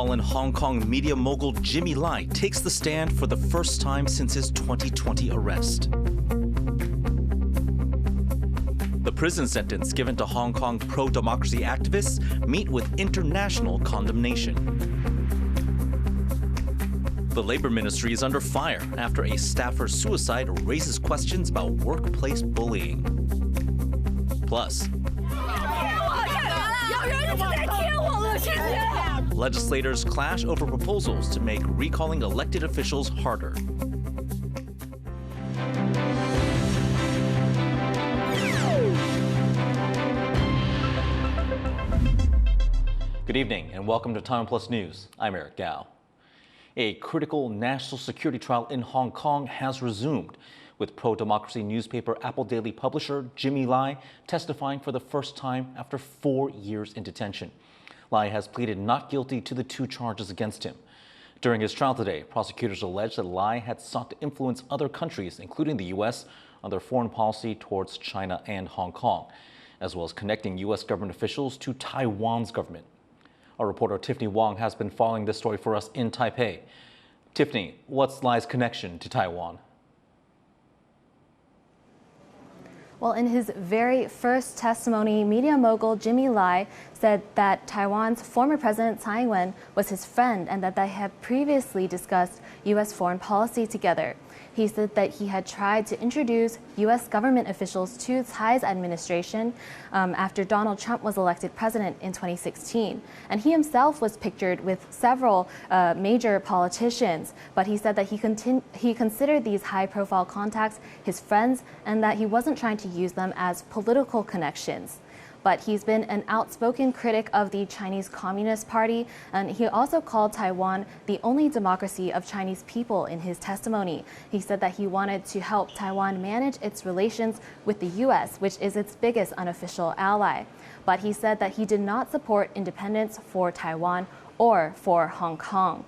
Fallen Hong Kong media mogul Jimmy Lai takes the stand for the first time since his 2020 arrest. The prison sentence given to Hong Kong pro-democracy activists meet with international condemnation. The Labor Ministry is under fire after a staffer's suicide raises questions about workplace bullying. Plus, legislators clash over proposals to make recalling elected officials harder. Good evening and welcome to TaiwanPlus News. I'm Eric Gao. A critical national security trial in Hong Kong has resumed, with pro-democracy newspaper Apple Daily publisher Jimmy Lai testifying for the first time after 4 years in detention. Lai has pleaded not guilty to the 2 charges against him. During his trial today, prosecutors alleged that Lai had sought to influence other countries, including the U.S., on their foreign policy towards China and Hong Kong, as well as connecting U.S. government officials to Taiwan's government. Our reporter Tiffany Wong has been following this story for us in Taipei. Tiffany, what's Lai's connection to Taiwan? Well, in his very first testimony, media mogul Jimmy Lai said that Taiwan's former president Tsai Ing-wen was his friend and that they had previously discussed U.S. foreign policy together. He said that he had tried to introduce U.S. government officials to Tsai's administration after Donald Trump was elected president in 2016. And he himself was pictured with several major politicians, but he said that he considered these high-profile contacts his friends and that he wasn't trying to use them as political connections. But he's been an outspoken critic of the Chinese Communist Party, and he also called Taiwan the only democracy of Chinese people in his testimony. He said that he wanted to help Taiwan manage its relations with the U.S., which is its biggest unofficial ally. But he said that he did not support independence for Taiwan or for Hong Kong.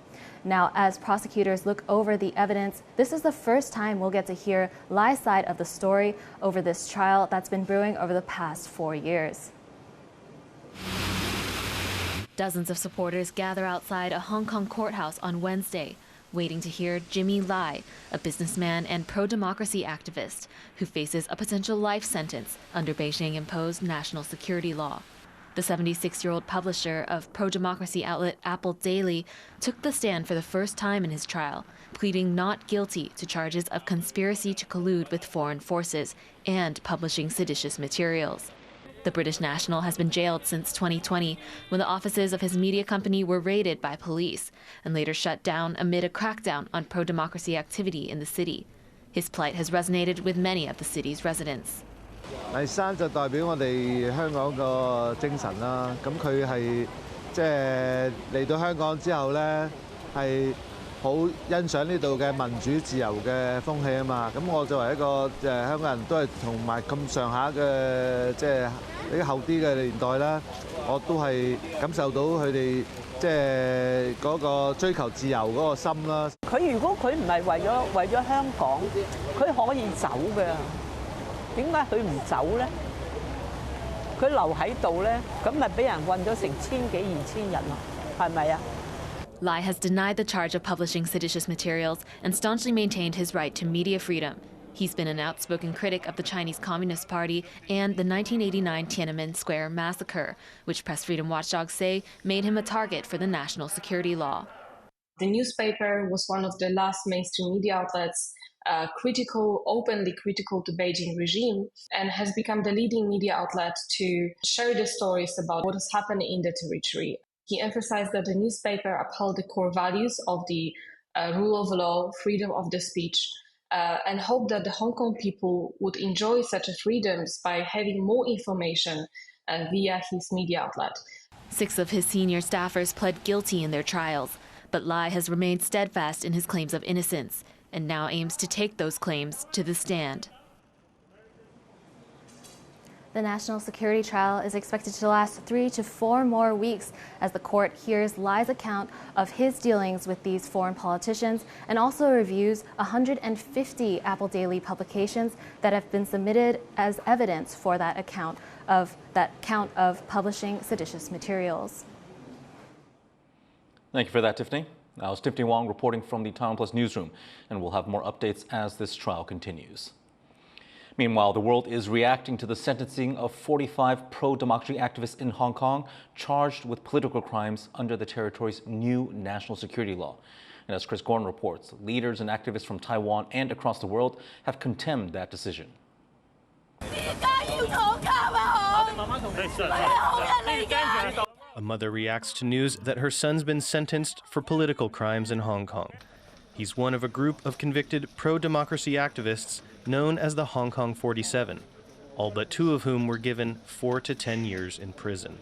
Now, as prosecutors look over the evidence, this is the first time we'll get to hear Lai's side of the story over this trial that's been brewing over the past 4 years. Dozens of supporters gather outside a Hong Kong courthouse on Wednesday, waiting to hear Jimmy Lai, a businessman and pro-democracy activist who faces a potential life sentence under Beijing-imposed national security law. The 76-year-old publisher of pro-democracy outlet Apple Daily took the stand for the first time in his trial, pleading not guilty to charges of conspiracy to collude with foreign forces and publishing seditious materials. The British national has been jailed since 2020, when the offices of his media company were raided by police and later shut down amid a crackdown on pro-democracy activity in the city. His plight has resonated with many of the city's residents. 黎山就代表我哋香港個精神啦。咁佢係即係嚟到香港之後咧，係好欣賞呢度嘅民主自由嘅風氣啊嘛。咁我作為一個香港人，都係同埋咁上下嘅即係比較後啲嘅年代啦，我都係感受到佢哋即係嗰個追求自由嗰個心啦。佢如果佢唔係為咗香港，佢可以走嘅。 點解佢唔走咧？佢留喺度咧，咁咪俾人困咗成千幾2000人咯，係咪啊？ Lai has denied the charge of publishing seditious materials and staunchly maintained his right to media freedom. He's been an outspoken critic of the Chinese Communist Party and the 1989 Tiananmen Square massacre, which press freedom watchdogs say made him a target for the national security law. The newspaper was one of the last mainstream media outlets openly critical to Beijing regime, and has become the leading media outlet to share the stories about what is happening in the territory. He emphasized that the newspaper upheld the core values of the rule of law, freedom of the speech, and hoped that the Hong Kong people would enjoy such freedoms by having more information via his media outlet. 6 of his senior staffers pled guilty in their trials, but Lai has remained steadfast in his claims of innocence, and now aims to take those claims to the stand. The national security trial is expected to last 3 to 4 more weeks as the court hears Lai's account of his dealings with these foreign politicians and also reviews 150 Apple Daily publications that have been submitted as evidence for that count of publishing seditious materials. Thank you for that, Tiffany. Now, it's Tiffany Wong reporting from the TaiwanPlus newsroom, and we'll have more updates as this trial continues. Meanwhile, the world is reacting to the sentencing of 45 pro-democracy activists in Hong Kong charged with political crimes under the territory's new national security law. And as Chris Gordon reports, leaders and activists from Taiwan and across the world have condemned that decision. A mother reacts to news that her son's been sentenced for political crimes in Hong Kong. He's one of a group of convicted pro-democracy activists known as the Hong Kong 47, all but 2 of whom were given 4 to 10 years in prison.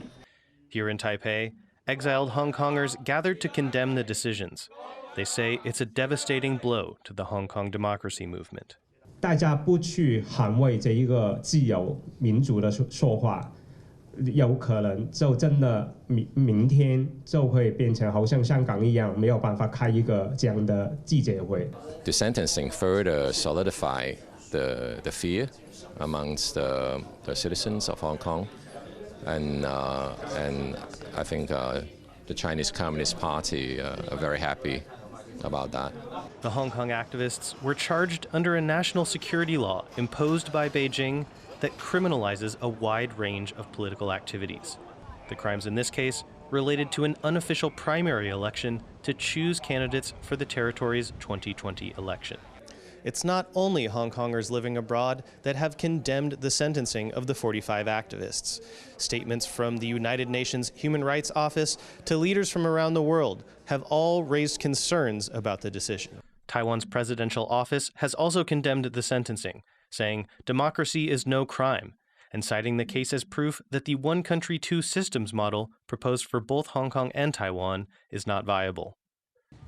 Here in Taipei, exiled Hong Kongers gathered to condemn the decisions. They say it's a devastating blow to the Hong Kong democracy movement. 大家不去捍卫这一个自由民主的说话，有可能就真的明天就会变成好像香港一样，没有办法开一个这样的记者会。The sentencing further solidify the fear amongst the citizens of Hong Kong, and I think the Chinese Communist Party are very happy about that. The Hong Kong activists were charged under a national security law imposed by Beijing that criminalizes a wide range of political activities. The crimes in this case related to an unofficial primary election to choose candidates for the territory's 2020 election. It's not only Hong Kongers living abroad that have condemned the sentencing of the 45 activists. Statements from the United Nations Human Rights Office to leaders from around the world have all raised concerns about the decision. Taiwan's presidential office has also condemned the sentencing, saying democracy is no crime, and citing the case as proof that the one country, two systems model proposed for both Hong Kong and Taiwan is not viable.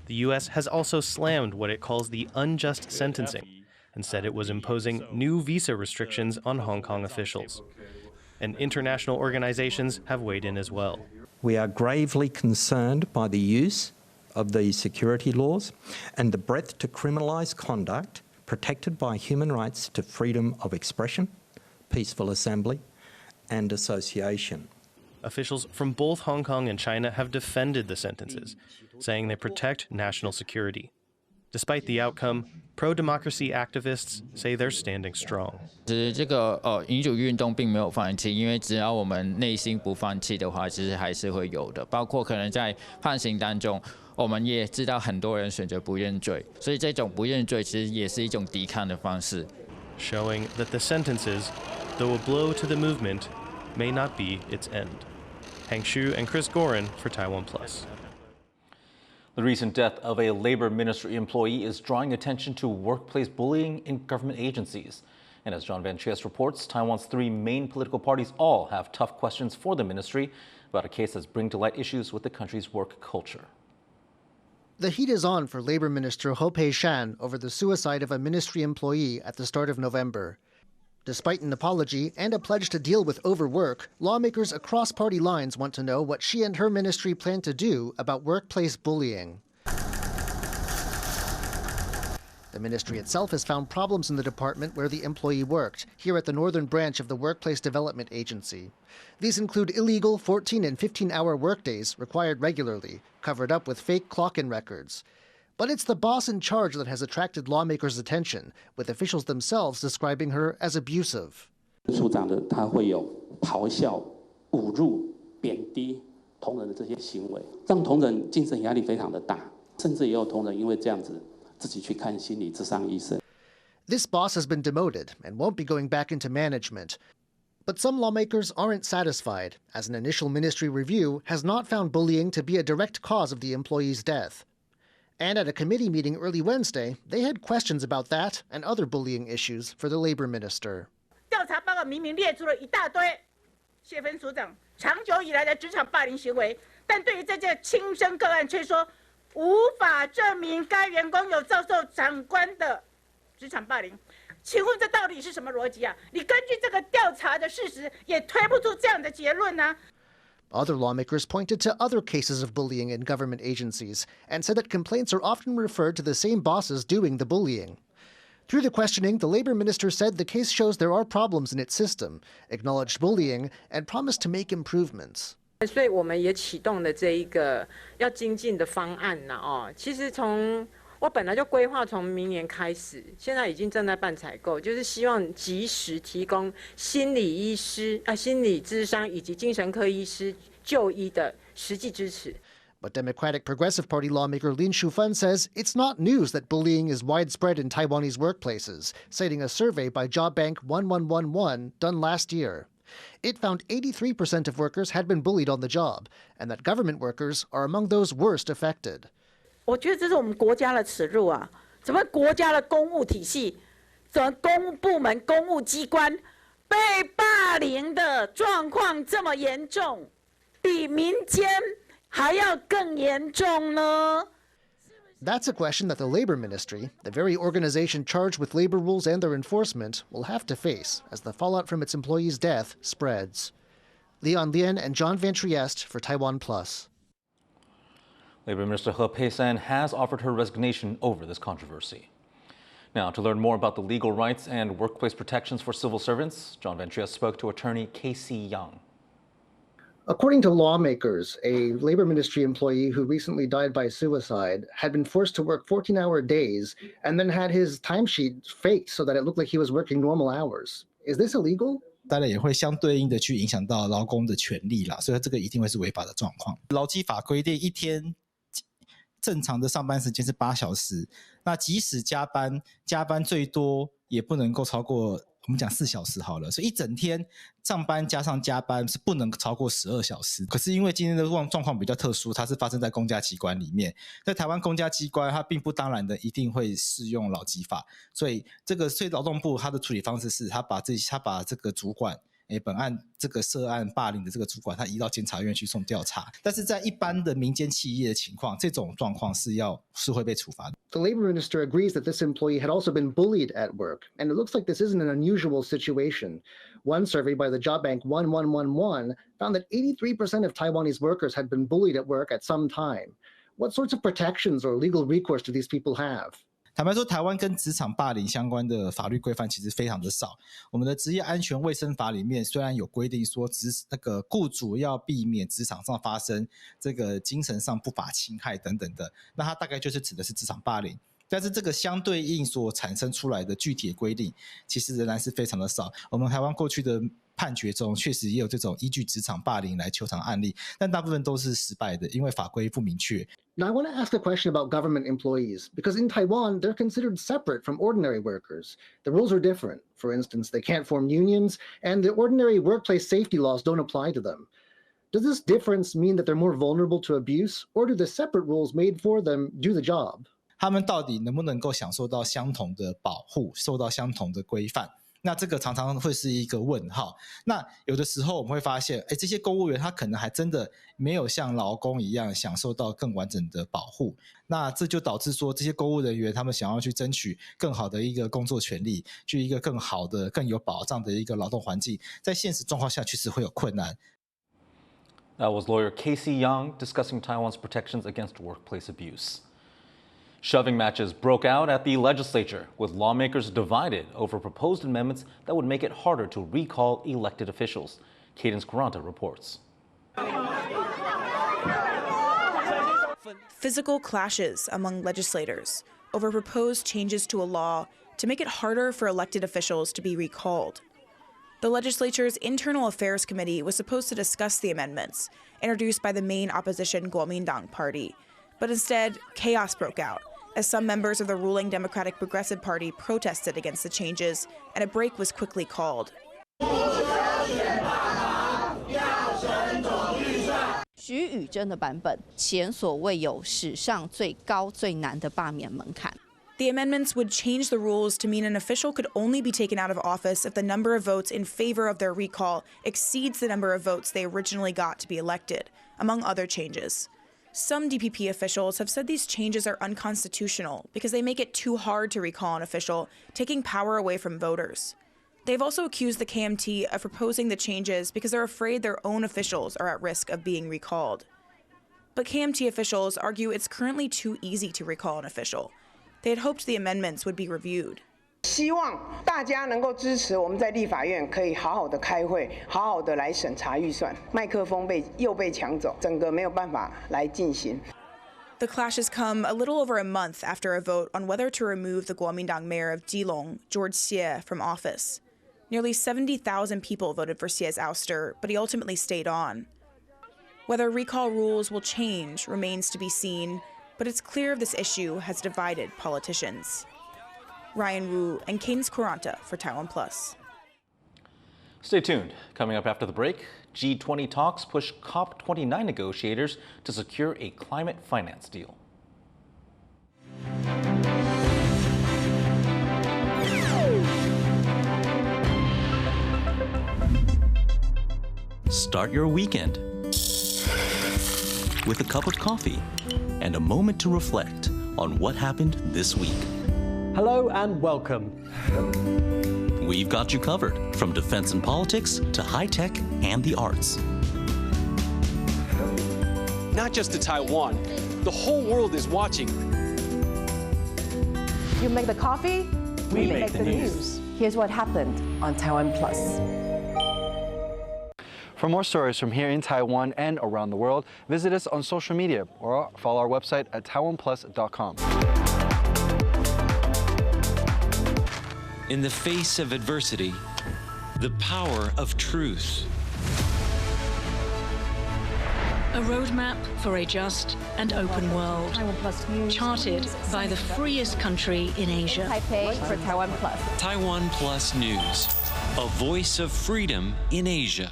The U.S. has also slammed what it calls the unjust sentencing and said it was imposing new visa restrictions on Hong Kong officials. And international organizations have weighed in as well. We are gravely concerned by the use of these security laws and the breadth to criminalise conduct protected by human rights to freedom of expression, peaceful assembly and association. Officials from both Hong Kong and China have defended the sentences, saying they protect national security. Despite the outcome, pro-democracy activists say they're standing strong. 这个民主运动并没有放弃，因为只要我们内心不放弃的话，其实还是会有的。包括可能在判刑当中，我们也知道很多人选择不认罪，所以这种不认罪其实也是一种抵抗的方式。 Showing that the sentences, though a blow to the movement, may not be its end. Hang Xu and Chris Gorin for TaiwanPlus. The recent death of a labor ministry employee is drawing attention to workplace bullying in government agencies. And as John Van Chies reports, Taiwan's 3 main political parties all have tough questions for the ministry about a case that's bringing to light issues with the country's work culture. The heat is on for Labor Minister Ho Pei-shan over the suicide of a ministry employee at the start of November. Despite an apology and a pledge to deal with overwork, lawmakers across party lines want to know what she and her ministry plan to do about workplace bullying. The ministry itself has found problems in the department where the employee worked, here at the northern branch of the Workplace Development Agency. These include illegal 14- and 15-hour workdays required regularly, covered up with fake clock-in records. But it's the boss in charge that has attracted lawmakers' attention, with officials themselves describing her as abusive. 处长的他会有咆哮、侮辱、贬低同仁的这些行为，让同仁精神压力非常的大，甚至也有同仁因为这样子自己去看心理咨商医生。 This boss has been demoted and won't be going back into management. But some lawmakers aren't satisfied, as an initial ministry review has not found bullying to be a direct cause of the employee's death. And at a committee meeting early Wednesday, they had questions about that and other bullying issues for the labor minister. 调查报告明明列出了一大堆谢芬署长长久以来的职场霸凌行为，但对于这件轻生个案却说无法证明该员工有遭受长官的职场霸凌。请问这到底是什么逻辑啊？你根据这个调查的事实也推不出这样的结论啊。 Other lawmakers pointed to other cases of bullying in government agencies and said that complaints are often referred to the same bosses doing the bullying. Through the questioning, the labor minister said the case shows there are problems in its system, acknowledged bullying, and promised to make improvements. 所以我们也启动了这一个要精进的方案呢。其实我本来就规划从明年开始，现在已经正在办采购，就是希望及时提供心理医师、心理咨商以及精神科医师就医的实际支持。But Democratic Progressive Party lawmaker Lin Shufan says it's not news that bullying is widespread in Taiwanese workplaces, citing a survey by Job Bank 1111 done last year. It found 83% of workers had been bullied on the job, and that government workers are among those worst affected. 我觉得这是我们国家的耻辱啊！怎么国家的公务体系，怎么公务部门、公务机关被霸凌的状况这么严重，比民间还要更严重呢？ That's a question that the Labor Ministry, the very organization charged with labor rules and their enforcement, will have to face as the fallout from its employee's death spreads. Leon Lien and John Van Trieste for TaiwanPlus. Labor Minister He Pei-san has offered her resignation over this controversy. Now, to learn more about the legal rights and workplace protections for civil servants, John Van Trieste spoke to attorney Casey Young. According to lawmakers, a Labor Ministry employee who recently died by suicide had been forced to work 14-hour days and then had his timesheet faked so that it looked like he was working normal hours. Is this illegal? 当然也会相对应的去影响到劳工的权利啦，所以这个一定会是违法的状况。劳基法规定一天正常的上班时间是8小时，那即使加班最多也不能够超过我们讲4小时好了，所以一整天上班加上加班是不能超过12小时。可是因为今天的状况比较特殊，它是发生在公家机关里面，在台湾公家机关它并不当然的一定会适用劳基法，所以劳动部它的处理方式是他把这个主管本案这个涉案霸凌的这个主管，他移到监察院去送调查。但是在一般的民间企业的情况，这种状况是会被处罚的。The labor minister agrees that this employee had also been bullied at work, and it looks like this isn't an unusual situation. One survey by the Job Bank 1111 found that 83% of Taiwanese workers had been bullied at work at some time. What sorts of protections or legal recourse do these people have? 坦白说，台湾跟职场霸凌相关的法律规范其实非常的少。我们的职业安全卫生法里面虽然有规定说那个雇主要避免职场上发生这个精神上不法侵害等等的，那它大概就是指的是职场霸凌。但是这个相对应所产生出来的具体的规定，其实仍然是非常的少。我们台湾过去的判决中确实也有这种依据职场霸凌来求偿案例，但大部分都是失败的，因为法规不明确。Now, I want to ask a question about government employees, because in Taiwan, they're considered separate from ordinary workers. The rules are different. For instance, they can't form unions, and the ordinary workplace safety laws don't apply to them. Does this difference mean that they're more vulnerable to abuse, or do the separate rules made for them do the job? 他们到底能不能够享受到相同的保护，受到相同的规范？那这个常常会是一个问号。那有的时候我们会发现，这些公务员他可能还真的没有像劳工一样享受到更完整的保护。那这就导致说，这些公务人员他们想要去争取更好的一个工作权利，去一个更好的、更有保障的一个劳动环境，在现实状况下确实会有困难。That was lawyer Casey Young discussing Taiwan's protections against workplace abuse. Shoving matches broke out at the legislature, with lawmakers divided over proposed amendments that would make it harder to recall elected officials. Cadence Quaranta reports. Physical clashes among legislators over proposed changes to a law to make it harder for elected officials to be recalled. The legislature's Internal Affairs Committee was supposed to discuss the amendments, introduced by the main opposition Kuomintang party, but instead, chaos broke out as some members of the ruling Democratic Progressive Party protested against the changes, and a break was quickly called. 徐宇珍的版本前所未有史上最高最难的罢免门槛。 The amendments would change the rules to mean an official could only be taken out of office if the number of votes in favor of their recall exceeds the number of votes they originally got to be elected, among other changes. Some DPP officials have said these changes are unconstitutional because they make it too hard to recall an official, taking power away from voters. They've also accused the KMT of proposing the changes because they're afraid their own officials are at risk of being recalled. But KMT officials argue it's currently too easy to recall an official. They had hoped the amendments would be reviewed. 希望大家能够支持我们在立法院可以好好的开会，好好的来审查预算。麦克风又被抢走，整个没有办法来进行。The clashes come a little over a month after a vote on whether to remove the Kuomintang mayor of Keelung, George Xie, from office. Nearly 70,000 people voted for Xie's ouster, but he ultimately stayed on. Whether recall rules will change remains to be seen, but it's clear this issue has divided politicians. Ryan Wu and Cadence Quaranta for TaiwanPlus. Stay tuned. Coming up after the break, G20 talks push COP29 negotiators to secure a climate finance deal. Start your weekend with a cup of coffee and a moment to reflect on what happened this week. Hello and welcome. We've got you covered, from defense and politics to high tech and the arts. Not just to Taiwan, the whole world is watching. You make the coffee, we make the news. Here's what happened on TaiwanPlus. For more stories from here in Taiwan and around the world, visit us on social media or follow our website at TaiwanPlus.com. In the face of adversity, the power of truth. A roadmap for a just and open world, charted by the freest country in Asia. Taipei for TaiwanPlus. TaiwanPlus News, a voice of freedom in Asia.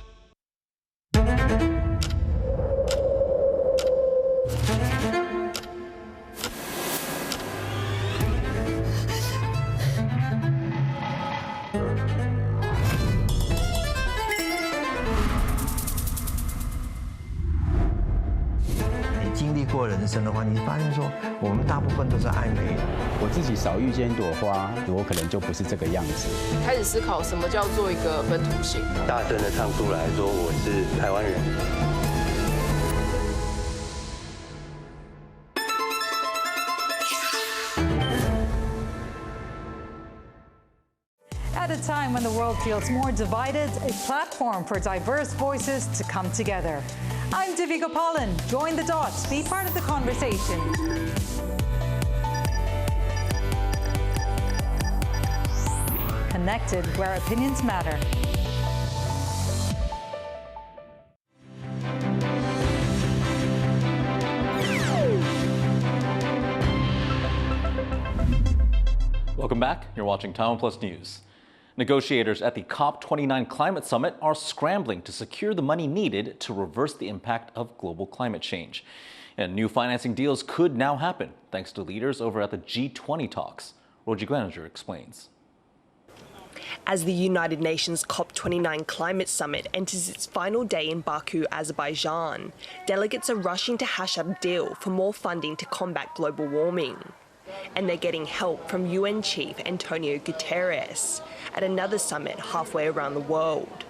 过人生的话，你发现说，我们大部分都是爱美。我自己少遇见一朵花，我可能就不是这个样子。开始思考什么叫做一个本土性。大声的唱出来说我是台湾人。At a time when the world feels more divided, a platform for diverse voices to come together. I'm Divi Gopalan. Join the dots. Be part of the conversation. Connected where opinions matter. Welcome back. You're watching TaiwanPlus News. Negotiators at the COP29 Climate Summit are scrambling to secure the money needed to reverse the impact of global climate change. And new financing deals could now happen thanks to leaders over at the G20 talks. Roji Granger explains. As the United Nations COP29 Climate Summit enters its final day in Baku, Azerbaijan, delegates are rushing to hash out a deal for more funding to combat global warming. And they're getting help from UN Chief Antonio Guterres at another summit halfway around the world.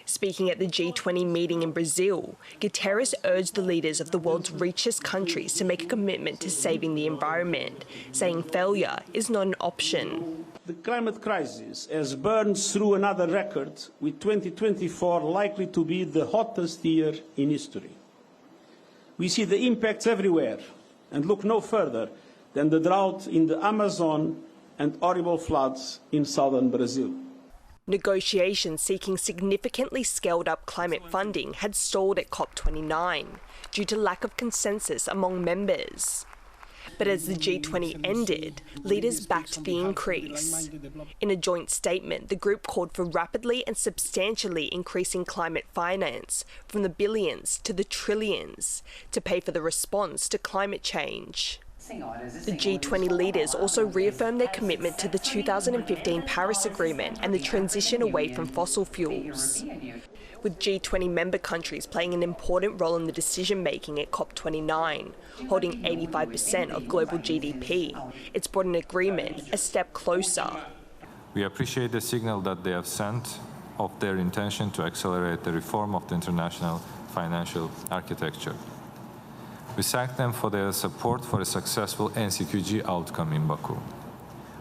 Speaking at the G20 meeting in Brazil, Guterres urged the leaders of the world's richest countries to make a commitment to saving the environment, saying failure is not an option. The climate crisis has burned through another record, with 2024 likely to be the hottest year in history. We see the impacts everywhere and look no further than the drought in the Amazon and horrible floods in southern Brazil. Negotiations seeking significantly scaled-up climate funding had stalled at COP29 due to lack of consensus among members. But as the G20 ended, leaders backed the increase. In a joint statement, the group called for rapidly and substantially increasing climate finance from the billions to the trillions to pay for the response to climate change. The G20 leaders also reaffirmed their commitment to the 2015 Paris Agreement and the transition away from fossil fuels. With G20 member countries playing an important role in the decision-making at COP29, holding 85% of global GDP, it's brought an agreement a step closer. We appreciate the signal that they have sent of their intention to accelerate the reform of the international financial architecture. We thank them for their support for a successful NCQG outcome in Baku.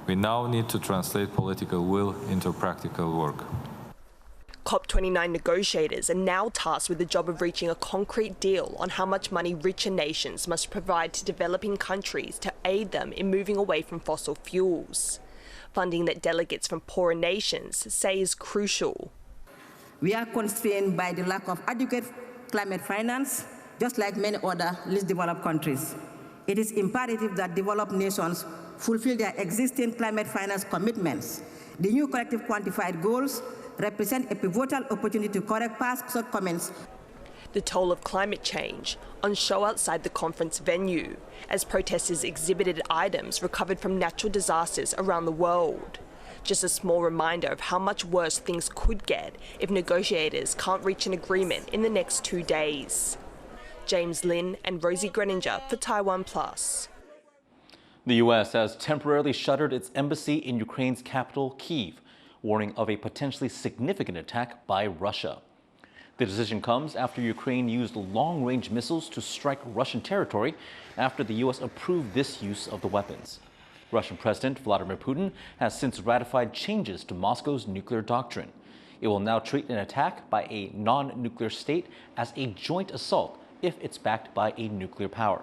We now need to translate political will into practical work. COP29 negotiators are now tasked with the job of reaching a concrete deal on how much money richer nations must provide to developing countries to aid them in moving away from fossil fuels. Funding that delegates from poorer nations say is crucial. We are constrained by the lack of adequate climate finance, just like many other least developed countries. It is imperative that developed nations fulfill their existing climate finance commitments. The new collective quantified goals represent a pivotal opportunity to correct past shortcomings. The toll of climate change on show outside the conference venue as protesters exhibited items recovered from natural disasters around the world. Just a small reminder of how much worse things could get if negotiators can't reach an agreement in the next 2 days. James Lin and Rosie Greninger for TaiwanPlus. The U.S. has temporarily shuttered its embassy in Ukraine's capital, Kyiv, warning of a potentially significant attack by Russia. The decision comes after Ukraine used long-range missiles to strike Russian territory after the U.S. approved this use of the weapons. Russian President Vladimir Putin has since ratified changes to Moscow's nuclear doctrine. It will now treat an attack by a non-nuclear state as a joint assault if it's backed by a nuclear power.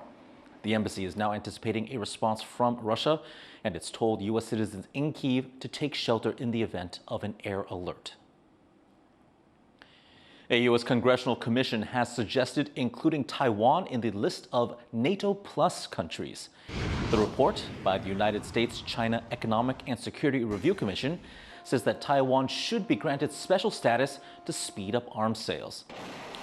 The embassy is now anticipating a response from Russia, and it's told U.S. citizens in Kyiv to take shelter in the event of an air alert. A U.S. congressional commission has suggested including Taiwan in the list of NATO Plus countries. The report by the United States-China Economic and Security Review Commission says that Taiwan should be granted special status to speed up arms sales.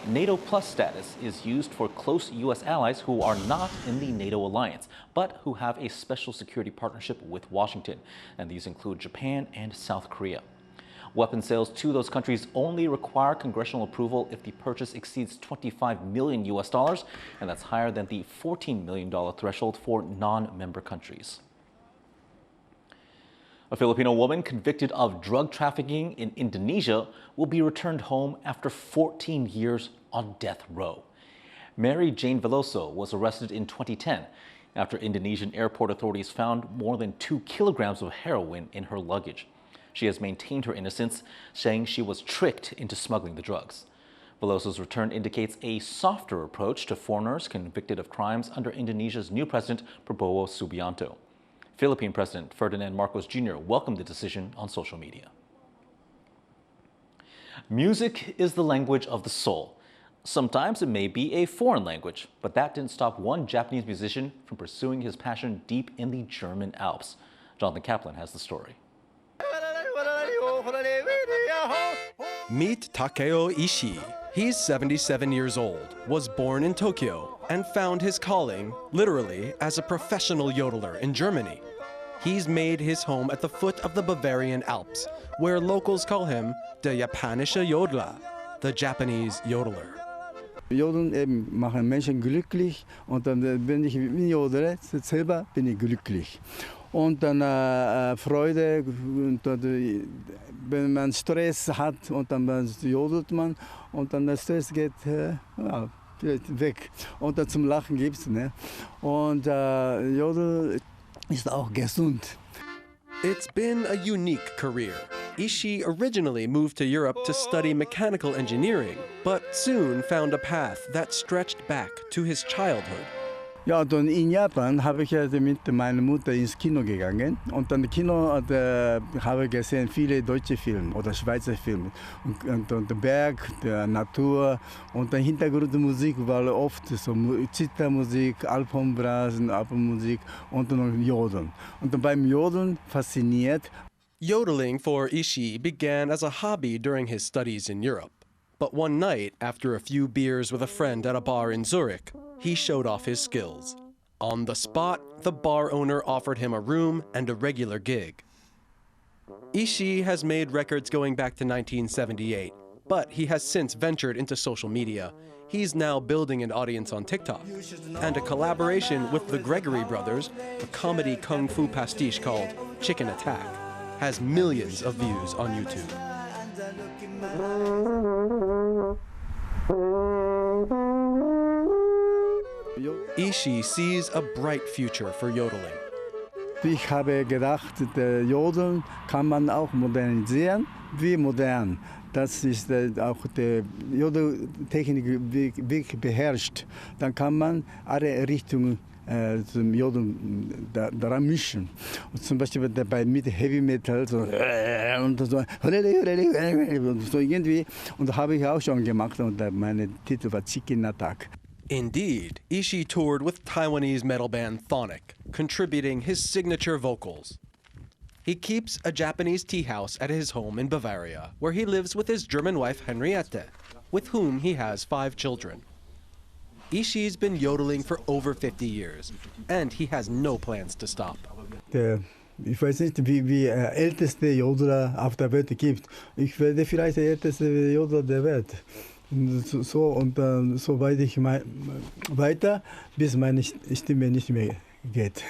NATO Plus status is used for close U.S. allies who are not in the NATO alliance, but who have a special security partnership with Washington, and these include Japan and South Korea. Weapon sales to those countries only require congressional approval if the purchase exceeds $25 million US, and that's higher than the $14 million threshold for non-member countries. A Filipino woman convicted of drug trafficking in Indonesia will be returned home after 14 years on death row. Mary Jane Veloso was arrested in 2010 after Indonesian airport authorities found more than 2 kilograms of heroin in her luggage. She has maintained her innocence, saying she was tricked into smuggling the drugs. Veloso's return indicates a softer approach to foreigners convicted of crimes under Indonesia's new president, Prabowo Subianto. Philippine President Ferdinand Marcos Jr. welcomed the decision on social media. Music is the language of the soul. Sometimes it may be a foreign language, but that didn't stop one Japanese musician from pursuing his passion deep in the German Alps. Jonathan Kaplan has the story. Meet Takeo Ishii. He's 77 years old, was born in Tokyo, and found his calling, literally, as a professional yodeler in Germany. He's made his home at the foot of the Bavarian Alps, where locals call him der japanische Jodler, the Japanese yodeler. Jodeln machen Menschen glücklich, und dann, wenn ich jodele, selber bin ich glücklich. Und dann Freude, und wenn man Stress hat, und dann jodelt man, und dann der Stress geht weg. Und dann zum Lachen gibt's, ne? Und Jodel ist auch gesund. It's been a unique career. Ishii originally moved to Europe to study mechanical engineering, but soon found a path that stretched back to his childhood. Ja, dann in Japan habe ich mit meiner Mutter ins Kino gegangen, und dann im Kino habe ich gesehen viele deutsche Filme oder Schweizer Filme, und der Berg, der Natur, und der Hintergrundmusik war oft so Zittermusik, Alpenbrasen, Alpenmusik und dann Jodeln. Und dann beim Jodeln fasziniert. Yodeling for Ishii began as a hobby during his studies in Europe. But one night, after a few beers with a friend at a bar in Zurich, he showed off his skills. On the spot, the bar owner offered him a room and a regular gig. Ishii has made records going back to 1978, but he has since ventured into social media. He's now building an audience on TikTok, and a collaboration with the Gregory Brothers, a comedy kung fu pastiche called Chicken Attack, has millions of views on YouTube. Ishii sees a bright future for yodeling. Ich habe gedacht, der Jodeln kann man auch modernisieren, wie modern. Das ist auch die Jodeltechnik wirklich beherrscht. Dann kann man alle Richtungen zum Jodeln daran mischen. Und zum Beispiel mit Heavy Metal so, und so irgendwie. Und das habe ich auch schon gemacht und mein Titel war Chicken Attack. Indeed, Ishii toured with Taiwanese metal band Thonic, contributing his signature vocals. He keeps a Japanese tea house at his home in Bavaria, where he lives with his German wife Henriette, with whom he has 5 children. Ishii's been yodeling for over 50 years, and he has no plans to stop. Ich weiß nicht, wie älteste Jodler auf der Welt gibt. Ich werde vielleicht der älteste Jodler der Welt. So weit ich weiter, bis meine Stimme nicht mehr geht.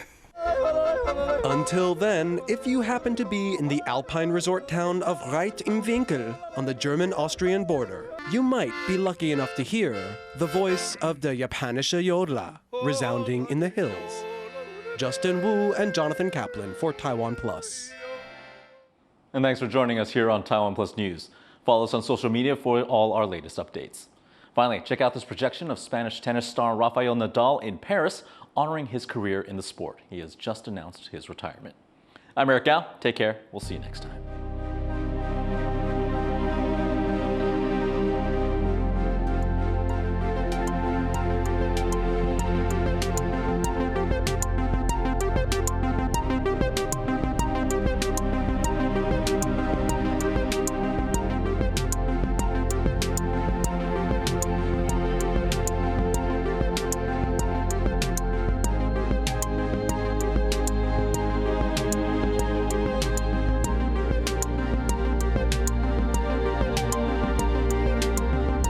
Until then, if you happen to be in the alpine resort town of Reit im Winkel on the German-Austrian border, you might be lucky enough to hear the voice of the Japanische Jodler resounding in the hills. Justin Wu and Jonathan Kaplan for TaiwanPlus. And thanks for joining us here on TaiwanPlus News. Follow us on social media for all our latest updates. Finally, check out this projection of Spanish tennis star Rafael Nadal in Paris, honoring his career in the sport. He has just announced his retirement. I'm Eric Gao. Take care. We'll see you next time.